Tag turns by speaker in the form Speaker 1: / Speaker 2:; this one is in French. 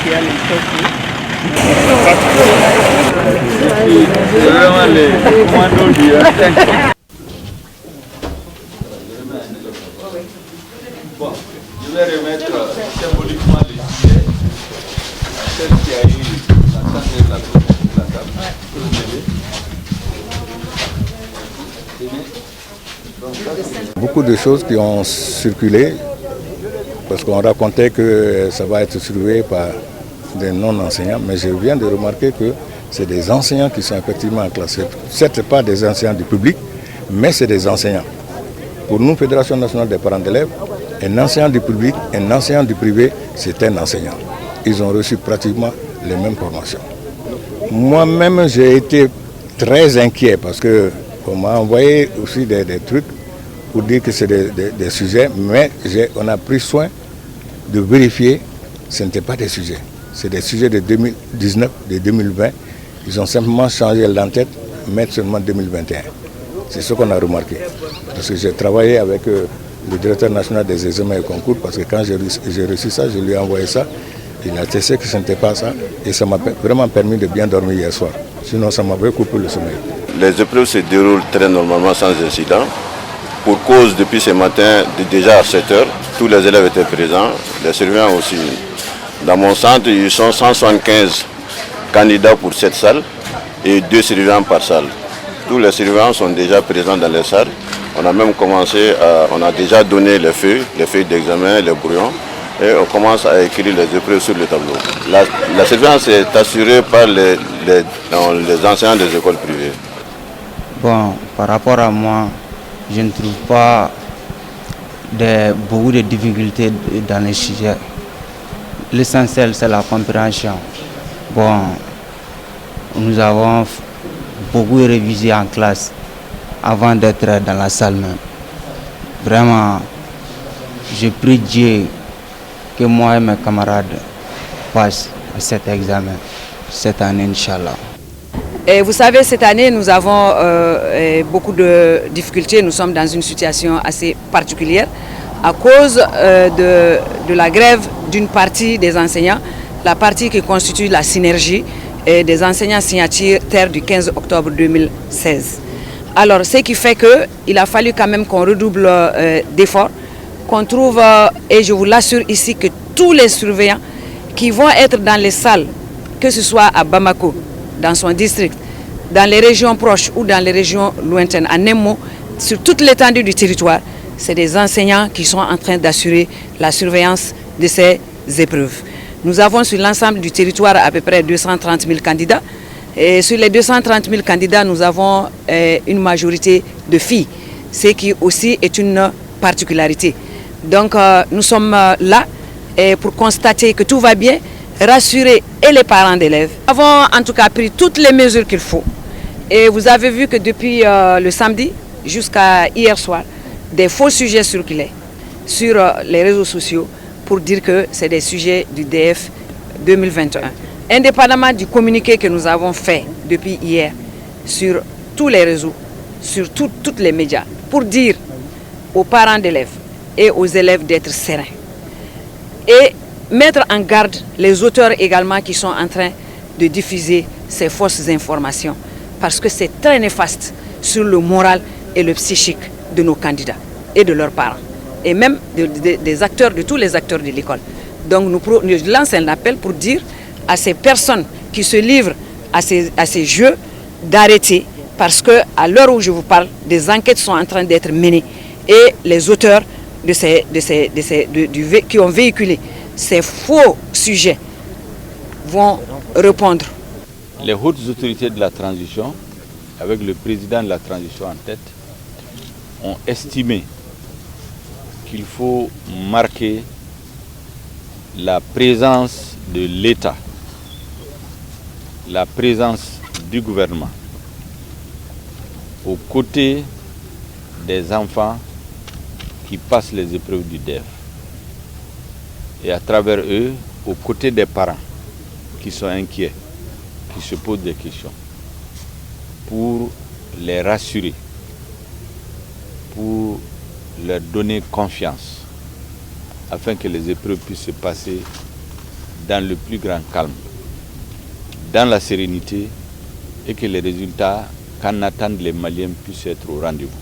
Speaker 1: qui a les choses. C'est vraiment les commandos du 5. Bon, je vais remettre symboliquement les sujets à celle qui a eu la chance de la table.
Speaker 2: Beaucoup de choses qui ont circulé, parce qu'on racontait que ça va être surveillé par des non-enseignants, mais je viens de remarquer que c'est des enseignants qui sont effectivement classés. Certes, pas des enseignants du public, mais c'est des enseignants. Pour nous, Fédération nationale des parents d'élèves, un enseignant du public, un enseignant du privé, c'est un enseignant. Ils ont reçu pratiquement les mêmes formations. Moi-même, j'ai été très inquiet parce qu'on m'a envoyé aussi des trucs pour dire que c'est des sujets, mais on a pris soin de vérifier, ce n'étaient pas des sujets. C'est des sujets de 2019, de 2020. Ils ont simplement changé l'entête, mettre seulement 2021. C'est ce qu'on a remarqué. Parce que j'ai travaillé avec le directeur national des examens et concours, parce que quand j'ai reçu ça, je lui ai envoyé ça. Il a testé que ce n'était pas ça. Et ça m'a vraiment permis de bien dormir hier soir. Sinon, ça m'avait coupé le sommeil.
Speaker 3: Les épreuves se déroulent très normalement sans incident. Pour cause, depuis ce matin, déjà à 7 h, tous les élèves étaient présents, les surveillants aussi. Dans mon centre, ils sont 175 candidats pour cette salle et 2 surveillants par salle. Tous les surveillants sont déjà présents dans les salles. On a même commencé, on a déjà donné les feuilles d'examen, les brouillons, et on commence à écrire les épreuves sur le tableau. La surveillance est assurée par les enseignants des écoles privées.
Speaker 4: Bon, par rapport à moi, je ne trouve pas beaucoup de difficultés dans les sujets. L'essentiel, c'est la compréhension. Bon, nous avons beaucoup révisé en classe avant d'être dans la salle même. Vraiment, je prie Dieu que moi et mes camarades passent cet examen cette année, Inch'Allah.
Speaker 5: Et vous savez, cette année, nous avons beaucoup de difficultés. Nous sommes dans une situation assez particulière à cause de la grève d'une partie des enseignants, la partie qui constitue la synergie des enseignants signataires du 15 octobre 2016. Alors, ce qui fait qu'il a fallu quand même qu'on redouble d'efforts, qu'on trouve, et je vous l'assure ici, que tous les surveillants qui vont être dans les salles, que ce soit à Bamako, dans son district, dans les régions proches ou dans les régions lointaines, en un mot, sur toute l'étendue du territoire, c'est des enseignants qui sont en train d'assurer la surveillance de ces épreuves. Nous avons sur l'ensemble du territoire à peu près 230 000 candidats. Et sur les 230 000 candidats, nous avons une majorité de filles, ce qui aussi est une particularité. Donc nous sommes là pour constater que tout va bien, rassurer et les parents d'élèves. Nous avons en tout cas pris toutes les mesures qu'il faut. Et vous avez vu que depuis le samedi jusqu'à hier soir, des faux sujets circulaient sur les réseaux sociaux pour dire que c'est des sujets du DF 2021. Indépendamment du communiqué que nous avons fait depuis hier sur tous les réseaux, sur tous les médias, pour dire aux parents d'élèves et aux élèves d'être sereins. Et mettre en garde les auteurs également qui sont en train de diffuser ces fausses informations. Parce que c'est très néfaste sur le moral et le psychique de nos candidats et de leurs parents. Et même des acteurs, de tous les acteurs de l'école. Donc nous lançons un appel pour dire à ces personnes qui se livrent à ces jeux d'arrêter. Parce qu'à l'heure où je vous parle, des enquêtes sont en train d'être menées. Et les auteurs qui ont véhiculé ces faux sujets vont répondre.
Speaker 6: Les hautes autorités de la transition, avec le président de la transition en tête, ont estimé qu'il faut marquer la présence de l'État, la présence du gouvernement aux côtés des enfants qui passent les épreuves du DEF et à travers eux, aux côtés des parents qui sont inquiets, qui se posent des questions, pour les rassurer, pour leur donner confiance, afin que les épreuves puissent se passer dans le plus grand calme, dans la sérénité, et que les résultats qu'en attendent les Maliens puissent être au rendez-vous.